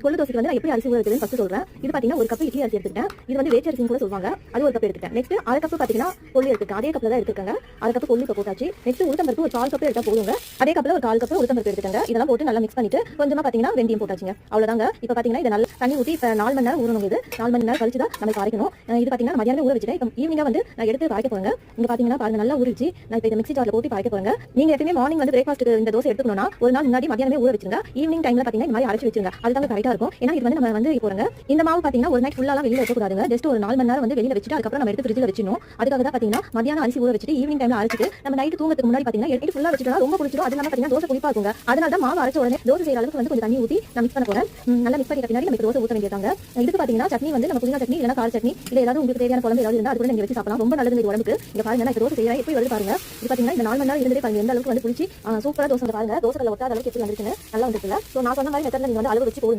கொள்ளு தோசைக்கு வந்து நான் எப்படி அரிசி ஊற வைக்கிறதுன்னு ஃபர்ஸ்ட் சொல்றேன். இது பாத்தீங்கன்னா ஒரு கப் இட்லி அரிசி எடுத்துட்டேன். இது வந்து வேச்ச அரிசின்னு கூட சொல்லுவாங்க. அது ஒரு கப் எடுத்துட்டேன். நெக்ஸ்ட் அரை கப் பாத்தீங்கன்னா கொள்ளு எடுத்துட்டேன். அதே கப்ல தான் எடுத்துக்கங்க. அரை கப் கொள்ளு போட்டாச்சு. நெக்ஸ்ட் உளுத்தம் பருப்பு ஒரு 1/4 கப் எடுத்தா போதுங்க. அதே கப்ல ஒரு 1/4 கப் உளுத்தம் பருப்பு எடுத்துக்கங்க. இதெல்லாம் போட்டு நல்லா மிக்ஸ் பண்ணிட்டு கொஞ்சமா பாத்தீங்கன்னா வெந்தயம் போட்டாச்சுங்க. அவ்வளவுதாங்க. இப்போ பாத்தீங்கன்னா இத நல்லா தண்ணி ஊத்தி 4 மணி நேரம் ஊறணும். இது 4 மணி நேரம் கழிச்சு தான் நம்ம அரைக்கணும். இது பாத்தீங்கன்னா மதியானமே ஊற வச்சிட்டேன். இப்போ ஈவினிங்கா வந்து நான் எடுத்து அரைக்க போறேங்க. இங்க பாத்தீங்கன்னா பாருங்க நல்லா ஊறிச்சு. நான் இப்போ இத மிக்ஸி ஜார்ல போட்டு அரைக்க போறேங்க. நீங்க எப்பவுமே மார்னிங் வந்து பிரேக்ஃபாஸ்ட்க்கு இந்த தோசை எடுத்துக்கணும்னா ஒரு நாள் முன்னாடி மதியானமே ஊற வச்சிருங்க. ஈவினிங் டைம்ல பாத்தீங்கன்னா இந்த மாதிரி அரைச்சு வச்சிருங்க. அதுதான் கரெக்ட்டா இருக்கும். ஏன்னா இது வந்து நம்ம வந்து போறங்க. இந்த மாவு பாத்தீங்கன்னா ஒரு நைட் ஃபுல்லாலாம் வெளியில வைக்க கூடாதுங்க. ஜஸ்ட் ஒரு 4 மணி நேரம் வந்து வெளியில வச்சிட்டு அதுக்கு அப்புறம் நம்ம எடுத்து ஃப்ரிட்ஜ்ல வச்சிடணும். அதுக்காக தான் பாத்தீங்கன்னா மதியானம் அரிசி ஊற வச்சிட்டு ஈவினிங் டைம்ல அரைச்சிட்டு நம்ம நைட் தூங்கறதுக்கு முன்னாடி பாத்தீங்கன்னா எடுத்து ஃபுல்லா வச்சிட்டா ரொம்ப புடிச்சிரும். அது நம்ம பாத்தீங்கன்னா தோசை புளிப்பா இருக்குங்க. அதனால தான் மாவு அரைச்ச உடனே தோசை செய்யற அளவுக்கு வந்து கொஞ்சம் தண்ணி ஊத்தி நான் மிக்ஸ் பண்ண போறேன். நல்லா மிக்ஸ் பண்ணிட்ட பின்னாடி நம்ம தோசை ஊத்த வேண்டியதாங்க. இதுக்கு பாத்தீங்கன்னா சட்னி வந்து நம்ம புதினா சட்னி இல்லனா கார சட்னி இல்ல ஏதாவது உங்களுக்கு தேவையான குழம்பு ஏதாவது இருந்தா அது கூட நீங்க வச்சு சாப்பிடலாம். ரொம்ப நல்லது இந்த உடம்புக்கு. இங்க பாருங்க நான் தோசை செய்யறேன். எப்படி வருது பாருங்க. இது பாத்தீங்கன்னா இந்த 4 மணி நேரம் இருந்ததே பாருங்க எந்த அளவுக்கு வந்து புளிச்சு சூப்பரா தோசை பாருங்க. தோசை கல்ல ஒட்டாத அளவுக்கு எப்படி வந்திருக்குன்னு நல்லா வந்திருக்குங்க. சோ நான் சொன்ன மாதிரி மெத்தட்ல நீங்க வந்து அளவு வச்சு போடுங்க.